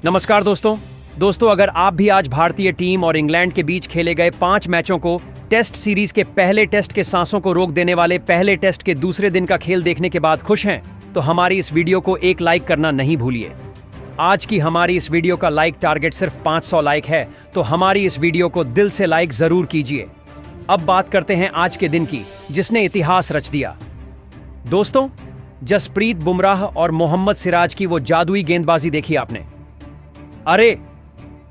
नमस्कार दोस्तों, अगर आप भी आज भारतीय टीम और इंग्लैंड के बीच खेले गए 5 मैचों को, टेस्ट सीरीज के पहले टेस्ट के सांसों को रोक देने वाले पहले टेस्ट के दूसरे दिन का खेल देखने के बाद खुश हैं, तो हमारी इस वीडियो को एक लाइक करना नहीं भूलिए। आज की हमारी इस वीडियो का लाइक टारगेट सिर्फ 500 लाइक है, तो हमारी इस वीडियो को दिल से लाइक जरूर कीजिए। अब बात करते हैं आज के दिन की, जिसने इतिहास रच दिया। दोस्तों, जसप्रीत बुमराह और मोहम्मद सिराज की वो जादुई गेंदबाजी देखी आपने? अरे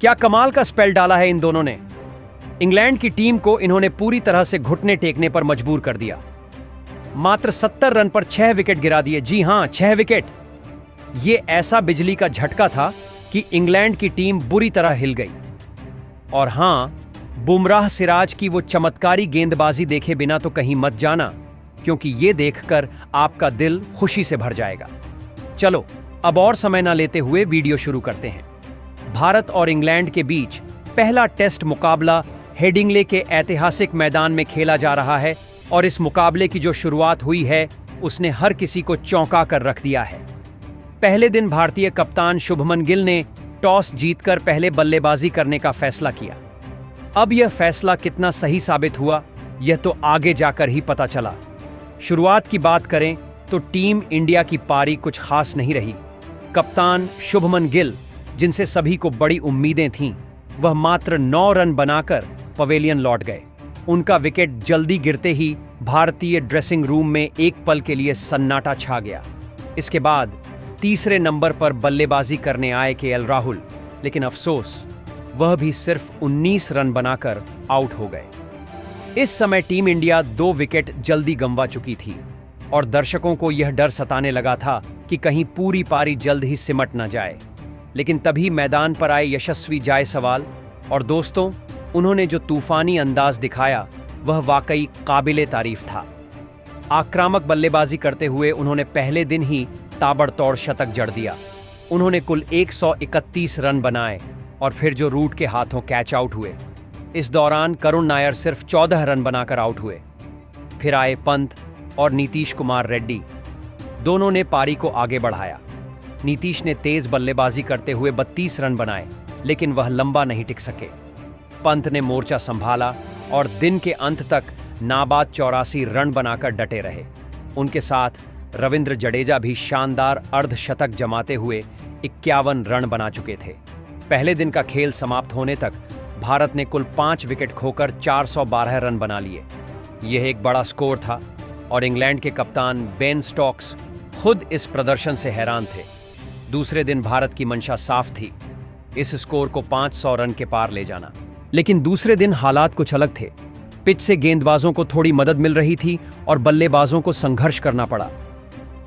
क्या कमाल का स्पेल डाला है इन दोनों ने। इंग्लैंड की टीम को इन्होंने पूरी तरह से घुटने टेकने पर मजबूर कर दिया। मात्र 70 रन पर 6 विकेट गिरा दिए। जी हां, 6 विकेट। यह ऐसा बिजली का झटका था कि इंग्लैंड की टीम बुरी तरह हिल गई। और हां, बुमराह सिराज की वो चमत्कारी गेंदबाजी देखे बिना तो कहीं मत जाना, क्योंकि यह देखकर आपका दिल खुशी से भर जाएगा। चलो अब और समय न लेते हुए वीडियो शुरू करते हैं। भारत और इंग्लैंड के बीच पहला टेस्ट मुकाबला हेडिंग्ले के ऐतिहासिक मैदान में खेला जा रहा है, और इस मुकाबले की जो शुरुआत हुई है उसने हर किसी को चौंका कर रख दिया है। पहले दिन भारतीय कप्तान शुभमन गिल ने टॉस जीतकर पहले बल्लेबाजी करने का फैसला किया। अब यह फैसला कितना सही साबित हुआ, यह तो आगे जाकर ही पता चला। शुरुआत की बात करें तो टीम इंडिया की पारी कुछ खास नहीं रही। कप्तान शुभमन गिल, जिनसे सभी को बड़ी उम्मीदें थीं, वह मात्र 9 रन बनाकर पवेलियन लौट गए। उनका विकेट जल्दी गिरते ही भारतीय ड्रेसिंग रूम में एक पल के लिए सन्नाटा छा गया। इसके बाद तीसरे नंबर पर बल्लेबाजी करने आए केएल राहुल, लेकिन अफसोस, वह भी सिर्फ 19 रन बनाकर आउट हो गए। इस समय टीम इंडिया 2 विकेट जल्दी गंवा चुकी थी, और दर्शकों को यह डर सताने लगा था कि कहीं पूरी पारी जल्द ही सिमट न जाए। लेकिन तभी मैदान पर आए यशस्वी जायसवाल, और दोस्तों, उन्होंने जो तूफानी अंदाज दिखाया वह वाकई काबिले तारीफ था। आक्रामक बल्लेबाजी करते हुए उन्होंने पहले दिन ही ताबड़तोड़ शतक जड़ दिया। उन्होंने कुल 131 रन बनाए, और फिर जो रूट के हाथों कैच आउट हुए। इस दौरान करुण नायर सिर्फ 14 रन बनाकर आउट हुए। फिर आए पंत और नीतीश कुमार रेड्डी, दोनों ने पारी को आगे बढ़ाया। नीतीश ने तेज बल्लेबाजी करते हुए 32 रन बनाए, लेकिन वह लंबा नहीं टिक सके। पंत ने मोर्चा संभाला और दिन के अंत तक नाबाद 84 रन बनाकर डटे रहे। उनके साथ रविंद्र जडेजा भी शानदार अर्धशतक जमाते हुए 51 रन बना चुके थे। पहले दिन का खेल समाप्त होने तक भारत ने कुल 5 विकेट खोकर 412 रन बना लिए। यह एक बड़ा स्कोर था, और इंग्लैंड के कप्तान बेन स्टोक्स खुद इस प्रदर्शन से हैरान थे। दूसरे दिन भारत की मंशा साफ थी, इस स्कोर को 500 रन के पार ले जाना। लेकिन दूसरे दिन हालात कुछ अलग थे। पिच से गेंदबाजों को थोड़ी मदद मिल रही थी, और बल्लेबाजों को संघर्ष करना पड़ा।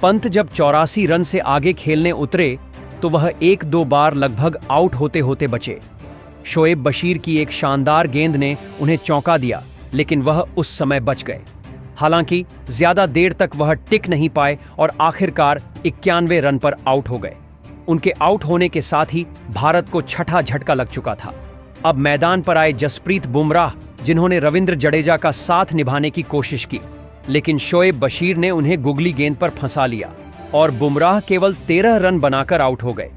पंत जब 84 रन से आगे खेलने उतरे तो वह 1-2 बार लगभग आउट होते होते बचे। शोएब बशीर की एक शानदार गेंद ने उन्हें चौंका दिया, लेकिन वह उस समय बच गए। हालांकि ज्यादा देर तक वह टिक नहीं पाए, और आखिरकार 91 रन पर आउट हो गए। उनके आउट होने के साथ ही भारत को छठा झटका लग चुका था। अब मैदान पर आए जसप्रीत बुमराह, जिन्होंने रविंद्र जडेजा का साथ निभाने की कोशिश की, लेकिन शोएब बशीर ने उन्हें गुगली गेंद पर फंसा लिया, और बुमराह केवल 13 रन बनाकर आउट हो गए।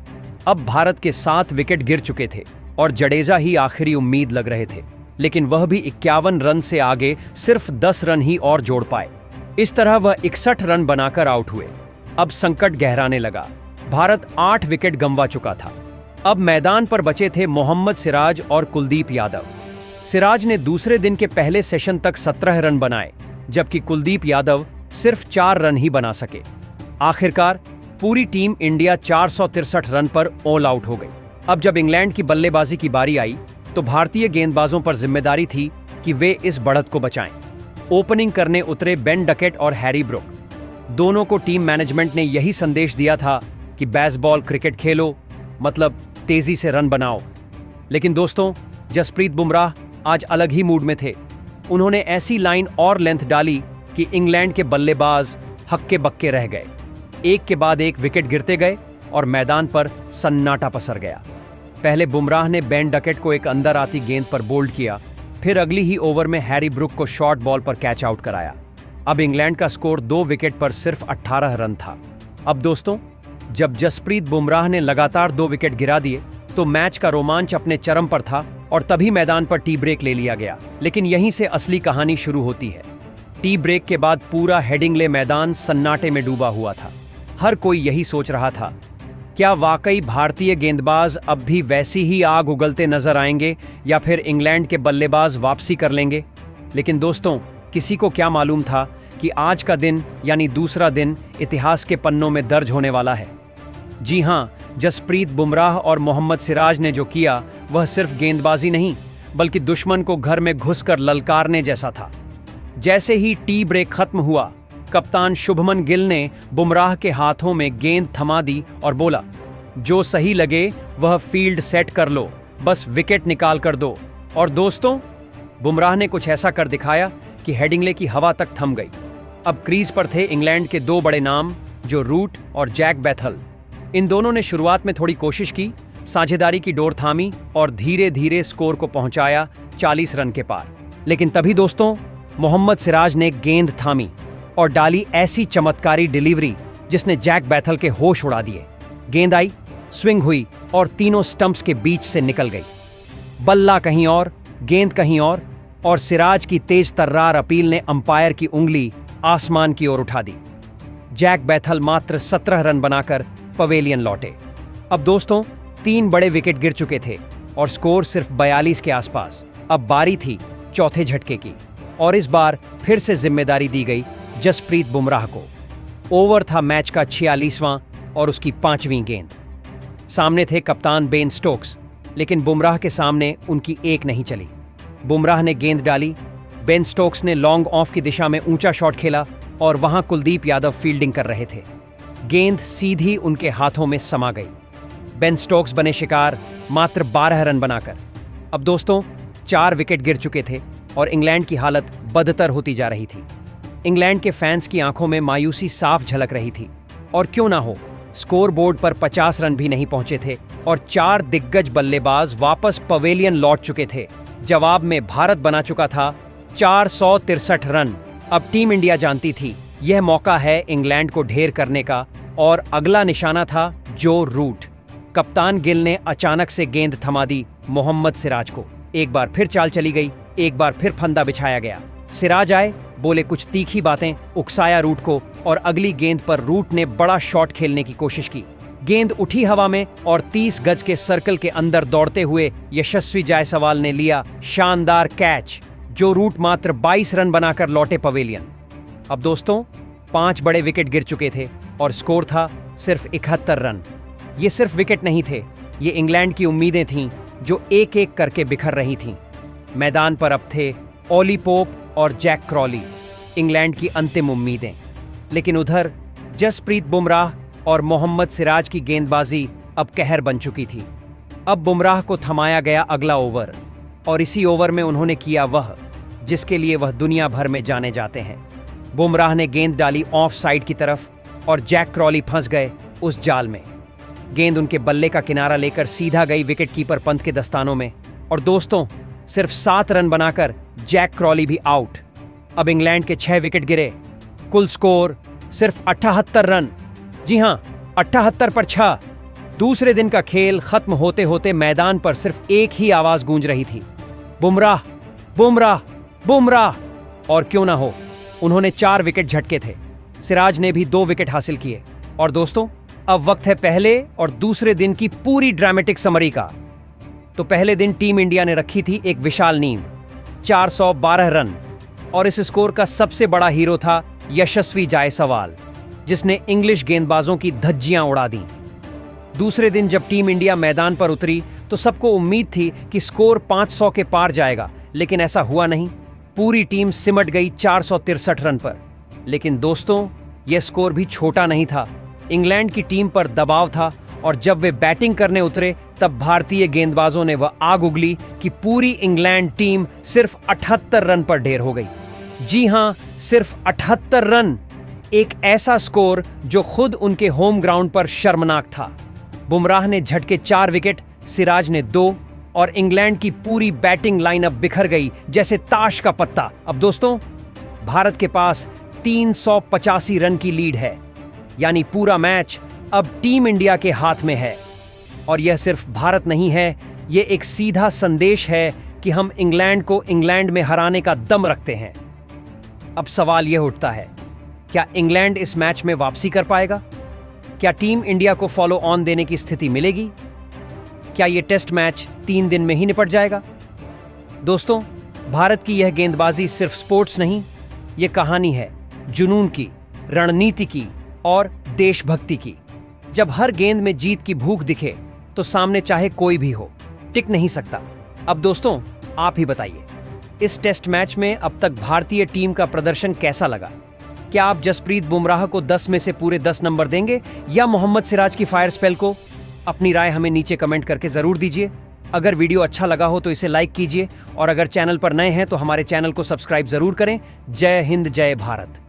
अब भारत के 7 विकेट गिर चुके थे, और जडेजा ही आखिरी उम्मीद लग रहे थे, लेकिन वह भी 51 रन से आगे सिर्फ 10 रन ही और जोड़ पाए। इस तरह वह 61 रन बनाकर आउट हुए। अब संकट गहराने लगा। भारत 8 विकेट गंवा चुका था। अब मैदान पर बचे थे मोहम्मद सिराज और कुलदीप यादव। सिराज ने दूसरे दिन के पहले सेशन तक 17 रन बनाए, जबकि कुलदीप यादव सिर्फ 4 रन ही बना सके। आखिरकार पूरी टीम इंडिया 463 रन पर ऑल आउट हो गई। अब जब इंग्लैंड की बल्लेबाजी की बारी आई, तो भारतीय गेंदबाजों पर जिम्मेदारी थी कि वे इस बढ़त को बचाएं। ओपनिंग करने उतरे बेन डकेट और हैरी ब्रूक, दोनों को टीम मैनेजमेंट ने यही संदेश दिया था कि बेसबॉल क्रिकेट खेलो, मतलब तेजी से रन बनाओ। लेकिन दोस्तों, जसप्रीत बुमराह आज अलग ही मूड में थे। उन्होंने ऐसी लाइन और लेंथ डाली कि इंग्लैंड के बल्लेबाज हक्के बक्के रह गए। एक के बाद एक विकेट गिरते गए, और मैदान पर सन्नाटा पसर गया। पहले बुमराह ने बेन डकेट को एक अंदर आती गेंद पर बोल्ड किया, फिर अगली ही ओवर में हैरी ब्रूक को शॉर्ट बॉल पर कैच आउट कराया। अब इंग्लैंड का स्कोर 2 विकेट पर सिर्फ 18 रन था। अब दोस्तों, जब जसप्रीत बुमराह ने लगातार 2 विकेट गिरा दिए, तो मैच का रोमांच अपने चरम पर था और तभी मैदान पर टी ब्रेक ले लिया गया। लेकिन यहीं से असली कहानी शुरू होती है। टी ब्रेक के बाद पूरा हेडिंग्ले मैदान सन्नाटे में डूबा हुआ था। हर कोई यही सोच रहा था, क्या वाकई भारतीय गेंदबाज अब भी वैसी ही आग उगलते नजर आएंगे या फिर इंग्लैंड के बल्लेबाज वापसी कर लेंगे। लेकिन दोस्तों, किसी को क्या मालूम था कि आज का दिन यानी दूसरा दिन इतिहास के पन्नों में दर्ज होने वाला है। जी हां, जसप्रीत बुमराह और मोहम्मद सिराज ने जो किया वह सिर्फ गेंदबाजी नहीं बल्कि दुश्मन को घर में घुसकर ललकारने जैसा था। जैसे ही टी ब्रेक खत्म हुआ, कप्तान शुभमन गिल ने बुमराह के हाथों में गेंद थमा दी और बोला, जो सही लगे वह फील्ड सेट कर लो, बस विकेट निकाल कर दो। और दोस्तों, बुमराह ने कुछ ऐसा कर दिखाया कि हेडिंग्ले की हवा तक थम गई। अब क्रीज पर थे इंग्लैंड के दो बड़े नाम, जो रूट और जैक बैथल। इन दोनों ने शुरुआत में थोड़ी कोशिश की, साझेदारी की डोर थामी और धीरे धीरे स्कोर को पहुंचाया 40 रन के पार। लेकिन तभी दोस्तों, मोहम्मद सिराज ने गेंद थामी और डाली ऐसी चमत्कारी डिलीवरी जिसने जैक बैथल के होश उड़ा दिए। गेंद आई, स्विंग हुई और तीनों स्टंप्स के बीच से निकल गई। बल्ला कहीं और, गेंद कहीं और सिराज की तेज तर्रार अपील ने अंपायर की उंगली आसमान की ओर उठा दी। जैक बैथल मात्र 17 रन बनाकर पवेलियन लौटे। अब दोस्तों, 3 बड़े विकेट गिर चुके थे और स्कोर सिर्फ 42 के आसपास। अब बारी थी चौथे झटके की और इस बार फिर से जिम्मेदारी दी गई जसप्रीत बुमराह को। ओवर था मैच का 46वां और उसकी 5वीं गेंद। सामने थे कप्तान बेन स्टोक्स, लेकिन बुमराह के सामने उनकी एक नहीं चली। बुमराह ने गेंद डाली, बेन स्टोक्स ने लॉन्ग ऑफ की दिशा में ऊंचा शॉट खेला और वहां कुलदीप यादव फील्डिंग कर रहे थे। गेंद सीधी उनके हाथों में समा गई। बेन स्टोक्स बने शिकार मात्र 12 रन बनाकर। अब दोस्तों, 4 विकेट गिर चुके थे और इंग्लैंड की हालत बदतर होती जा रही थी। इंग्लैंड के फैंस की आंखों में मायूसी साफ झलक रही थी। और क्यों ना हो, स्कोर बोर्ड पर 50 रन भी नहीं पहुंचे थे और 4 दिग्गज बल्लेबाज वापस पवेलियन लौट चुके थे। जवाब में भारत बना चुका था 463 रन। अब टीम इंडिया जानती थी यह मौका है इंग्लैंड को ढेर करने का और अगला निशाना था जो रूट। कप्तान गिल ने अचानक से गेंद थमा दी मोहम्मद सिराज को। एक बार फिर चाल चली गई, एक बार फिर फंदा बिछाया गया। सिराज आए, बोले कुछ तीखी बातें, उकसाया रूट को और अगली गेंद पर रूट ने बड़ा शॉट खेलने की कोशिश की। गेंद उठी हवा में और 30 गज के सर्कल के अंदर दौड़ते हुए यशस्वी जायसवाल ने लिया शानदार कैच, जो रूट मात्र 22 रन बनाकर लौटे पवेलियन। अब दोस्तों, 5 बड़े विकेट गिर चुके थे और स्कोर था सिर्फ 71 रन। ये सिर्फ विकेट नहीं थे, ये इंग्लैंड की उम्मीदें थीं जो एक एक करके बिखर रही थीं। मैदान पर अब थे ओली पोप और जैक क्रॉली, इंग्लैंड की अंतिम उम्मीदें। लेकिन उधर जसप्रीत बुमराह और मोहम्मद सिराज की गेंदबाजी अब कहर बन चुकी थी। अब बुमराह को थमाया गया अगला ओवर और इसी ओवर में उन्होंने किया वह जिसके लिए वह दुनिया भर में जाने जाते हैं। बुमराह ने गेंद डाली ऑफ साइड की तरफ और जैक क्रॉली फंस गए उस जाल में। गेंद उनके बल्ले का किनारा लेकर सीधा गई विकेटकीपर पंत के दस्तानों में और दोस्तों, सिर्फ 7 रन बनाकर जैक क्रॉली भी आउट। अब इंग्लैंड के 6 विकेट गिरे, कुल स्कोर सिर्फ 78 रन। जी हां, 78 पर 6। दूसरे दिन का खेल खत्म होते होते मैदान पर सिर्फ एक ही आवाज गूंज रही थी, बुमराह, बुमराह, बुमराह। और क्यों ना हो, उन्होंने 4 विकेट झटके थे। सिराज ने भी 2 विकेट हासिल किए। और दोस्तों, अब वक्त है पहले और दूसरे दिन की पूरी ड्रामेटिक समरी का। तो पहले दिन टीम इंडिया ने रखी थी एक विशाल नींव, 412 रन, और इस स्कोर का सबसे बड़ा हीरो था यशस्वी जायसवाल, जिसने इंग्लिश गेंदबाजों की धज्जियां उड़ा दी। दूसरे दिन जब टीम इंडिया मैदान पर उतरी तो सबको उम्मीद थी कि स्कोर 500 के पार जाएगा, लेकिन ऐसा हुआ नहीं। पूरी टीम सिमट गई 463 रन पर। लेकिन दोस्तों, यह स्कोर भी छोटा नहीं था। इंग्लैंड की टीम पर दबाव था और जब वे बैटिंग करने उतरे तब भारतीय गेंदबाजों ने वह आग उगली कि पूरी इंग्लैंड टीम सिर्फ 78 रन पर ढेर हो गई। जी हां, सिर्फ 78 रन। एक ऐसा स्कोर जो खुद उनके होम ग्राउंड पर शर्मनाक था। बुमराह ने झटके 4 विकेट, सिराज ने 2 और इंग्लैंड की पूरी बैटिंग लाइनअप बिखर गई जैसे ताश का पत्ता। अब दोस्तों, भारत के पास 385 रन की लीड है, यानी पूरा मैच अब टीम इंडिया के हाथ में है। और यह सिर्फ भारत नहीं है, ये एक सीधा संदेश है कि हम इंग्लैंड को इंग्लैंड में हराने का दम रखते हैं। अब सवाल यह उठता है, क्या इंग्लैंड इस मैच में वापसी कर पाएगा? क्या टीम इंडिया को फॉलो ऑन देने की स्थिति मिलेगी? क्या यह टेस्ट मैच 3 दिन में ही निपट जाएगा? दोस्तों, भारत की यह गेंदबाजी सिर्फ स्पोर्ट्स नहीं, यह कहानी है जुनून की, रणनीति की और देशभक्ति की। जब हर गेंद में जीत की भूख दिखे तो सामने चाहे कोई भी हो, टिक नहीं सकता। अब दोस्तों, आप ही बताइए, इस टेस्ट मैच में अब तक भारतीय टीम का प्रदर्शन कैसा लगा? क्या आप जसप्रीत बुमराह को 10 में से पूरे 10 नंबर देंगे या मोहम्मद सिराज की फायर स्पेल को? अपनी राय हमें नीचे कमेंट करके जरूर दीजिए। अगर वीडियो अच्छा लगा हो तो इसे लाइक कीजिए और अगर चैनल पर नए हैं तो हमारे चैनल को सब्सक्राइब जरूर करें। जय हिंद, जय भारत।